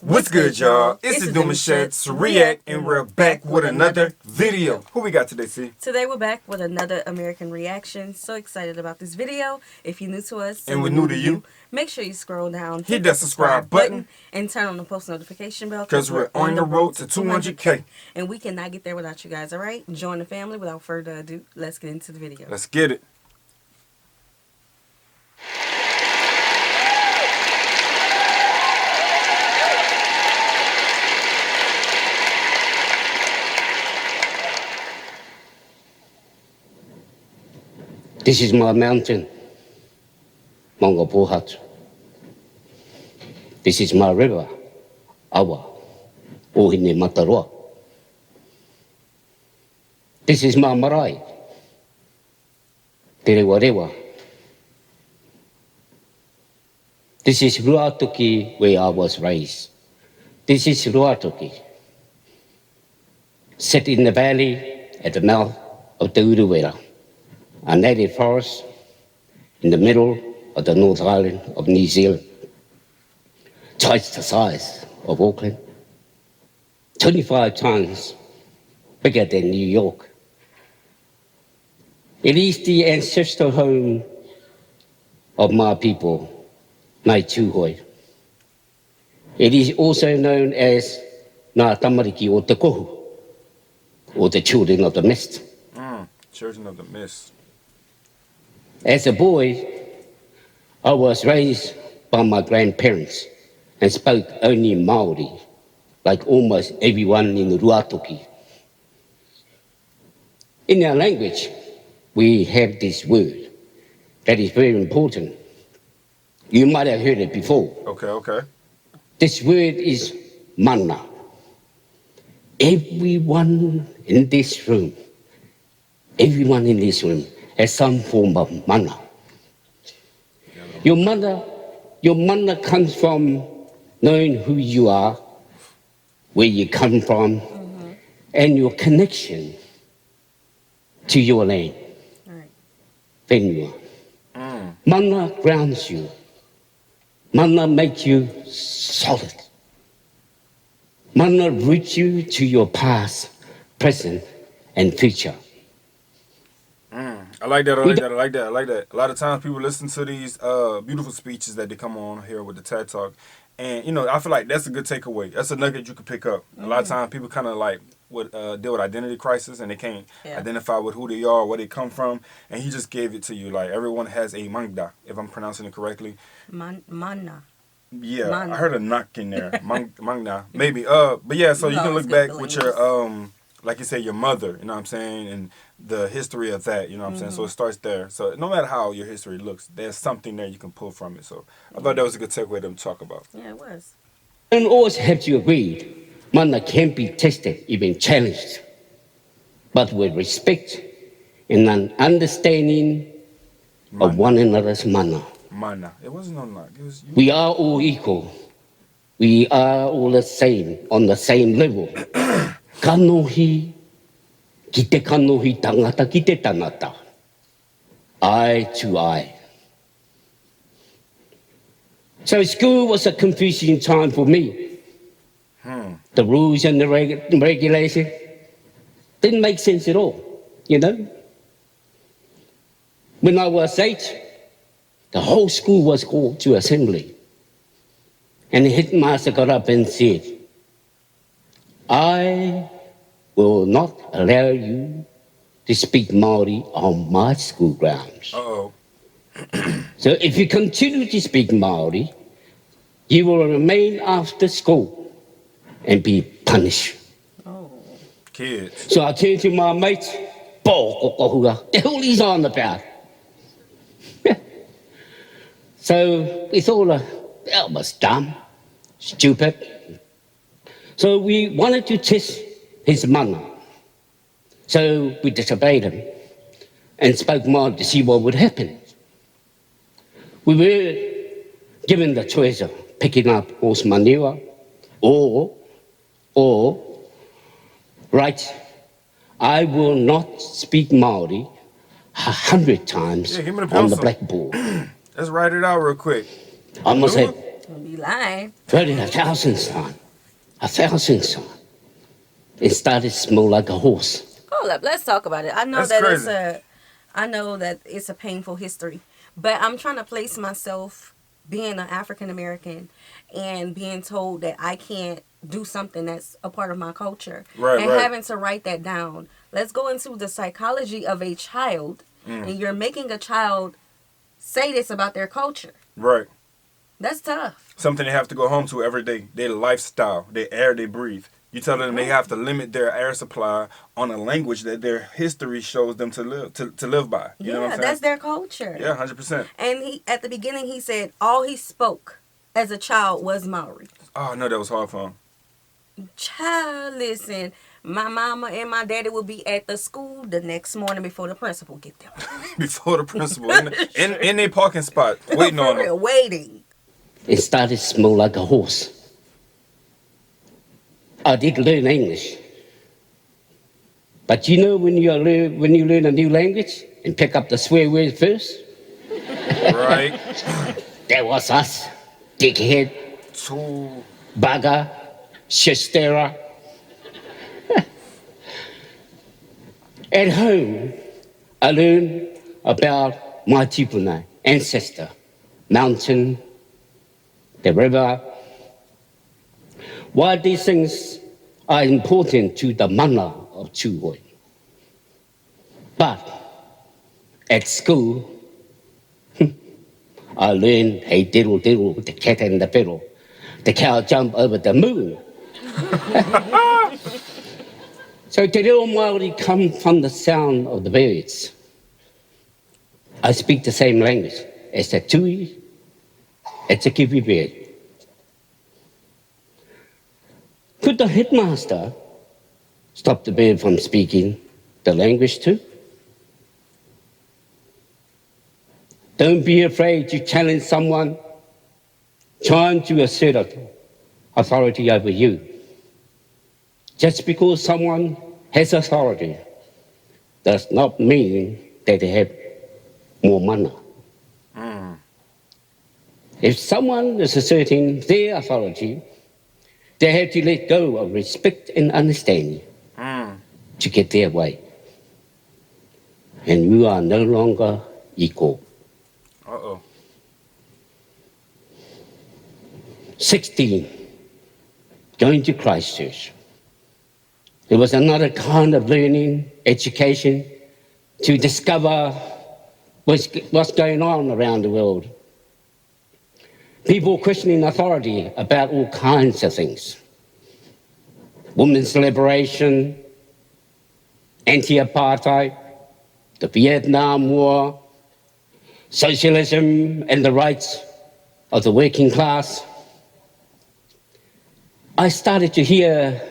What's good, y'all? It's the Demouchets REACT, and we're back with another video. Who we got today, C? Today we're back with another American reaction. So excited about this video. If you're new to us and we're new to you, make sure you scroll down, hit that subscribe button, and turn on the post notification bell because we're on the road to 200K. And we cannot get there without you guys, all right? Join the family. Without further ado, let's get into the video. Let's get it. This is my mountain, Mongopohat. This is my river, Awa, Ohine Mataroa. This is my marae, Te Rewa. This is Ruatoki where I was raised. This is Ruatoki, set in the valley at the mouth of the Uruwera, a native forest in the middle of the North Island of New Zealand, twice the size of Auckland, 25 times bigger than New York. It is the ancestral home of my people, Ngāi Tūhoi. It is also known as Ngā Tamariki o Te Kohu, or the Children of the Mist. Children of the Mist. As a boy, I was raised by my grandparents and spoke only Maori, like almost everyone in Ruatoki. In our language, we have this word that is very important. You might have heard it before. Okay. This word is mana. Everyone in this room has some form of mana. Your mana comes from knowing who you are, where you come from, and your connection to your land. Right. Whenua. Mana grounds you. Mana makes you solid. Mana roots you to your past, present, and future. I like that. A lot of times people listen to these beautiful speeches that they come on here with the TED Talk. And, I feel like that's a good takeaway. That's a nugget you can pick up. A lot of times people kind of like would deal with identity crisis and they can't identify with who they are, where they come from. And he just gave it to you. Like, everyone has a mangda, if I'm pronouncing it correctly. Mana. Yeah, Mana. I heard a knock in there. Mangda, maybe. But yeah, so you can look back with your, like you said, your mother, you know what I'm saying? And the history of that, you know what I'm saying? So it starts there. So no matter how your history looks, there's something there you can pull from it. So I thought that was a good takeaway to talk about. Yeah, it was. You don't always have to agree. Mana can be tested, even challenged, but with respect and an understanding of one another's mana. Mana. It wasn't no knock. It was you. We are all equal. We are all the same, on the same level. Kanohi, ki te kanohi tangata ki te tangata. Eye to eye. So school was a confusing time for me. The rules and the regulation didn't make sense at all, When I was 8, the whole school was called to assembly. And the headmaster got up and said, I will not allow you to speak Maori on my school grounds. Uh-oh. So if you continue to speak Maori, you will remain after school and be punished. Oh. Kids. So I turned to my mates, the hell is on about? So we thought that was dumb, stupid. So we wanted to test his mana. So we disobeyed him and spoke Maori to see what would happen. We were given the choice of picking up horse manure or write, I will not speak Maori 100 times on the blackboard. Let's write it out real quick. I must have It'll be lying. 30,000 times. 1,000 times. It started small like a horse. Hold up, let's talk about it. I know That's that crazy. I know that it's a painful history, but I'm trying to place myself being an African American and being told that I can't do something that's a part of my culture Right, and right. having to write that down. Let's go into the psychology of a child, and you're making a child say this about their culture. Right. That's tough. Something they have to go home to every day. Their lifestyle, their air they breathe. You tell them they have to limit their air supply on a language that their history shows them to live by. You know what I'm saying? That's their culture. Yeah, 100%. And he at the beginning he said all he spoke as a child was Maori. Oh, I know that was hard for him. Child, listen, my mama and my daddy will be at the school the next morning before the principal get there. Before the principal, in their parking spot, waiting For on real, them. waiting. It started small like a horse. I did learn English. But you know when you learn a new language and pick up the swear word first? Right. That was us. Dickhead, Two. bugger, shistera. At home, I learned about my tupuna, ancestor, mountain, the river. Why these things are important to the mana of Chuhoi. But at school, I learned, hey, diddle, diddle, the cat and the fiddle. The cow jumped over the moon. So Te Reo Māori come from the sound of the birds. I speak the same language as the tui, as the kiwi bird. Could the headmaster stop the bird from speaking the language too? Don't be afraid to challenge someone trying to assert authority over you. Just because someone has authority does not mean that they have more money. If someone is asserting their authority, they have to let go of respect and understanding to get their way. And you are no longer equal. Uh-oh. 16, going to Christchurch. It was another kind of learning, education, to discover what's going on around the world. People questioning authority about all kinds of things. Women's liberation, anti-apartheid, the Vietnam War, socialism and the rights of the working class. I started to hear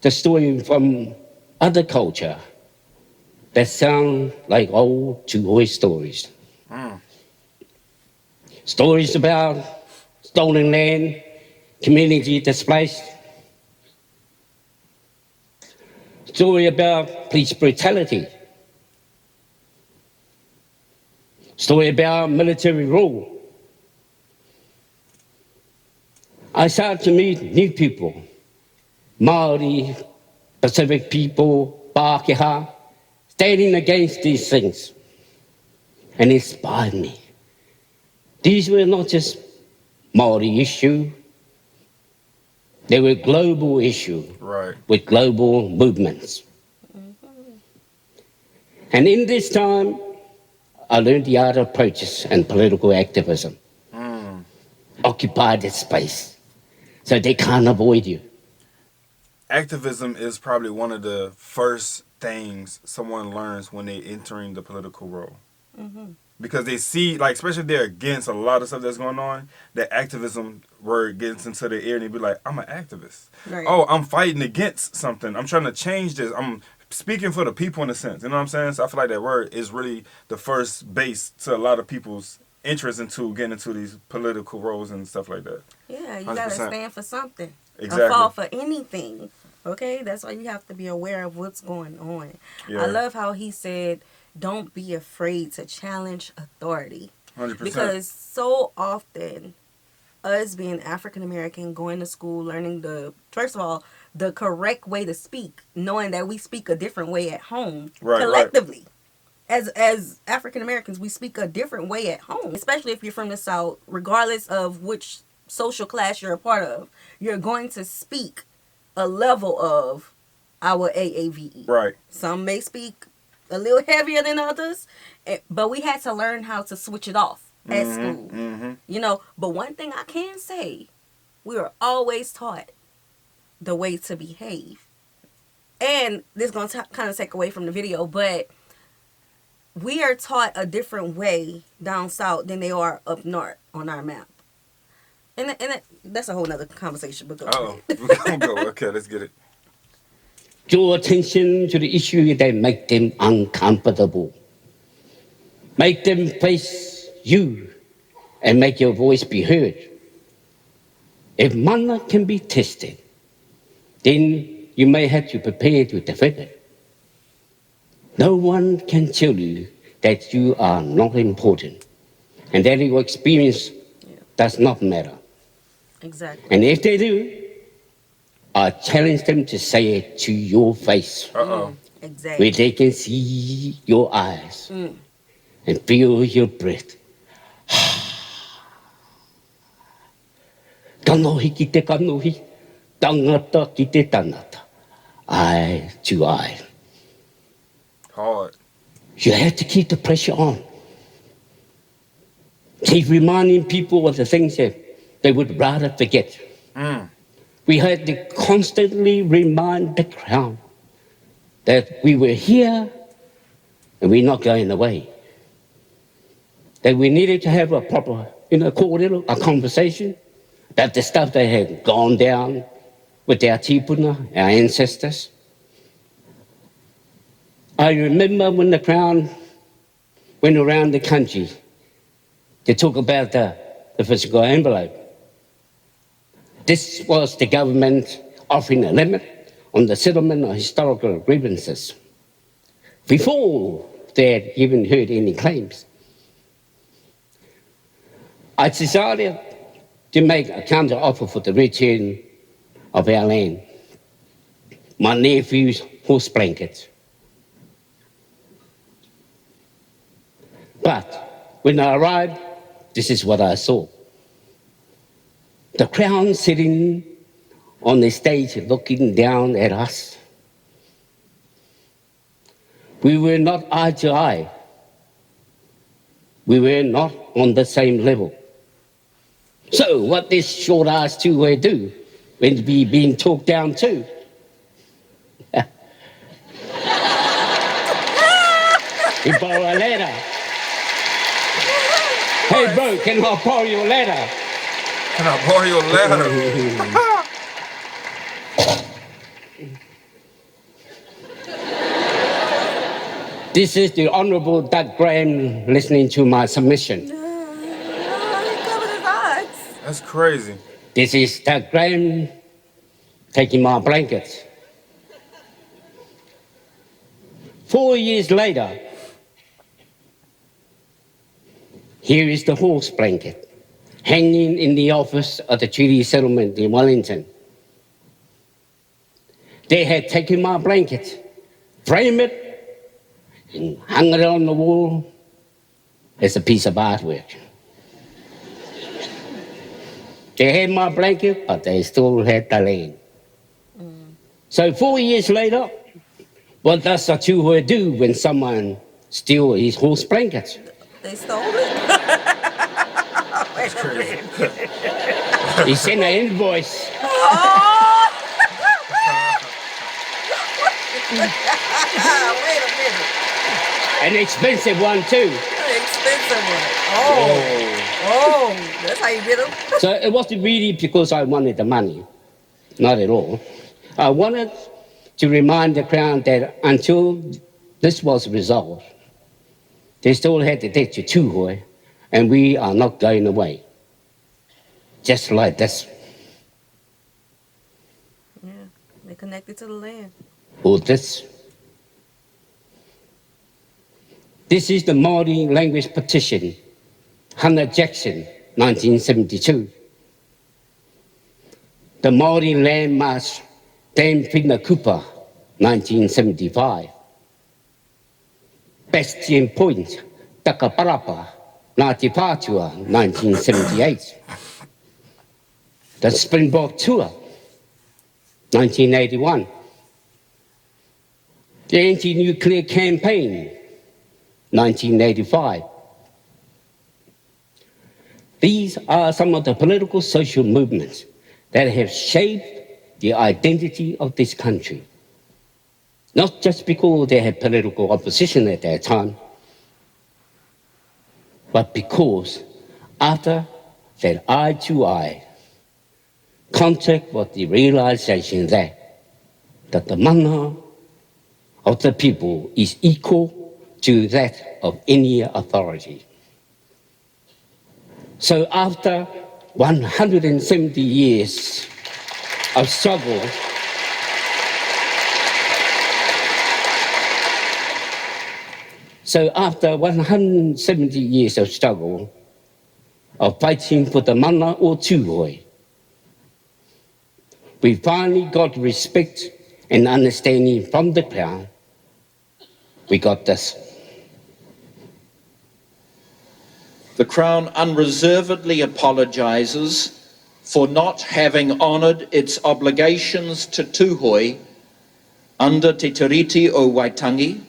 the story from other culture that sound like old Chuhoi stories. Stories about stolen land, community displaced. Story about police brutality. Story about military rule. I started to meet new people, Maori, Pacific people, Pākehā, standing against these things, and inspired me. These were not just Maori issue, they were global issue with global movements. And in this time, I learned the art of protest and political activism. Occupy this space so they can't avoid you. Activism is probably one of the first things someone learns when they're entering the political role. Because they see, like, especially if they're against a lot of stuff that's going on, that activism word gets into their ear and they be like, I'm an activist. Right. Oh, I'm fighting against something. I'm trying to change this. I'm speaking for the people in a sense. You know what I'm saying? So I feel like that word is really the first base to a lot of people's interest into getting into these political roles and stuff like that. Yeah, you 100%. gotta stand for something. Exactly. Or fall for anything. Okay? That's why you have to be aware of what's going on. Yeah. I love how he said, don't be afraid to challenge authority. 100%. Because so often us being African American, going to school, learning first of all, the correct way to speak, knowing that we speak a different way at home collectively. As African Americans, we speak a different way at home, especially if you're from the South, regardless of which social class you're a part of, you're going to speak a level of our AAVE. Right. Some may speak a little heavier than others, but we had to learn how to switch it off at school. You know, but one thing I can say, we were always taught the way to behave. And this is going to kind of take away from the video, but we are taught a different way down south than they are up north on our map. And that's a whole nother conversation, but go ahead. We're going to go. Okay, let's get it. Draw attention to the issue that make them uncomfortable. Make them face you and make your voice be heard. If mana can be tested, then you may have to prepare to defend it. No one can tell you that you are not important and that your experience does not matter. Exactly. And if they do, I challenge them to say it to your face. Exactly. Where they can see your eyes and feel your breath. Kanohi ki te kanohi, tangata ki te tangata, eye to eye. Hard. You have to keep the pressure on. Keep reminding people of the things that they would rather forget. We had to constantly remind the Crown that we were here and we're not going away. That we needed to have a proper, cordial, a conversation, that the stuff that had gone down with our tipuna, our ancestors. I remember when the Crown went around the country to talk about the physical envelope. This was the government offering a limit on the settlement of historical grievances before they had even heard any claims. I decided to make a counter offer for the return of our land. My nephew's horse blankets. But when I arrived, this is what I saw. The Crown sitting on the stage looking down at us. We were not eye to eye. We were not on the same level. So what this short-ass two-way do when we being talked down to? We borrow a ladder. Hey bro, can I borrow your ladder? Can I borrow your ladder? This is the Honourable Doug Graham listening to my submission. He covered his eyes. That's crazy. This is Doug Graham taking my blankets. 4 years later, here is the horse blanket hanging in the office of the treaty settlement in Wellington. They had taken my blanket, framed it, and hung it on the wall as a piece of artwork. They had my blanket, but they still had the land. So 4 years later, what does a two-word do when someone steals his horse blanket? They stole it. That's crazy. He sent an invoice. Wait a minute. An expensive one, too. An expensive one. Oh, that's how you get them. So it wasn't really because I wanted the money. Not at all. I wanted to remind the Crown that until this was resolved, they still had to take you to, and we are not going away. Just like this. Yeah, they connected to the land. Or this. This is the Maori language petition, Hannah Jackson, 1972. the Maori Land March, Tame Iti, 1975. Bastion Point, Takaparapa, Ngāti Pātua, 1978. The Springbok Tour, 1981. The Anti-Nuclear Campaign, 1985. These are some of the political social movements that have shaped the identity of this country. Not just because they had political opposition at that time, but because after that eye-to-eye contact was the realization that the mana of the people is equal to that of any authority. So after 170 years of struggle, of fighting for the mana o Tūhoi, we finally got respect and understanding from the Crown. We got this. The Crown unreservedly apologises for not having honoured its obligations to Tūhoi under Te Tiriti o Waitangi,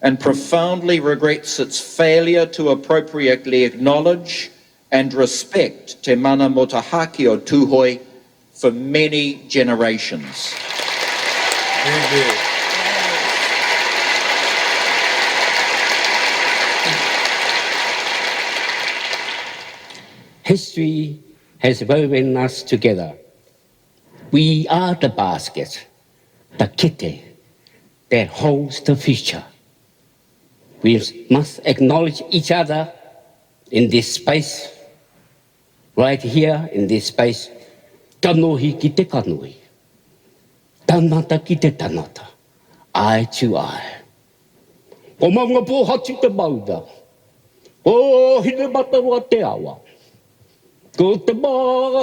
and profoundly regrets its failure to appropriately acknowledge and respect Te Mana Motahaki o Tūhoi for many generations. History has woven us together. We are the basket, the kete that holds the future. We must acknowledge each other in this space, right here in this space. Tanohi ki te kanui, tanata ki te tanata, eye to eye. O maunga pō hatu te mauda, o hine matawa te awa. Ko te mā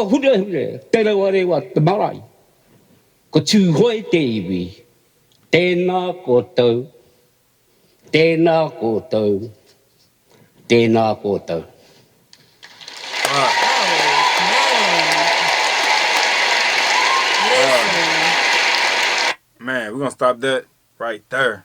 hure hure, te rewa rewa te marae. Ko Tūhoi te iwi, tēnā koutou, tēnā koutou, tēnā koutou. Man, we're going to stop that right there.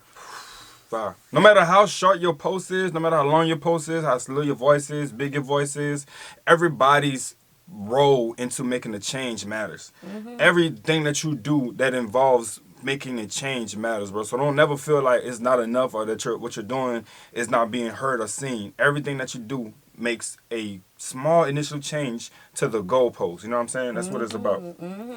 Wow. No matter how short your post is, no matter how long your post is, how slow your voice is, big your voice is, everybody's role into making a change matters. Everything that you do that involves making a change matters, bro. So don't never feel like it's not enough or that what you're doing is not being heard or seen. Everything that you do makes a small initial change to the goalpost. You know what I'm saying? That's what it's about.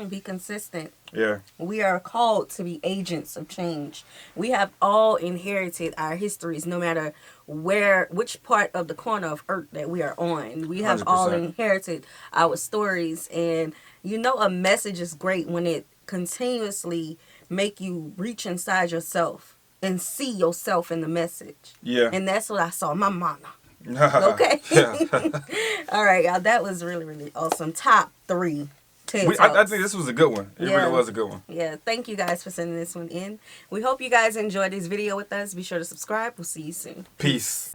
Be consistent. Yeah. We are called to be agents of change. We have all inherited our histories, no matter which part of the corner of earth that we are on. We have 100%. all inherited our stories. And you know, a message is great when it continuously make you reach inside yourself and see yourself in the message. Yeah. And that's what I saw, my mana. Okay. All right, y'all. That was really, really awesome. Top 3 TED Talks. I think this was a good one. It really was a good one. Yeah. Thank you guys for sending this one in. We hope you guys enjoyed this video with us. Be sure to subscribe. We'll see you soon. Peace.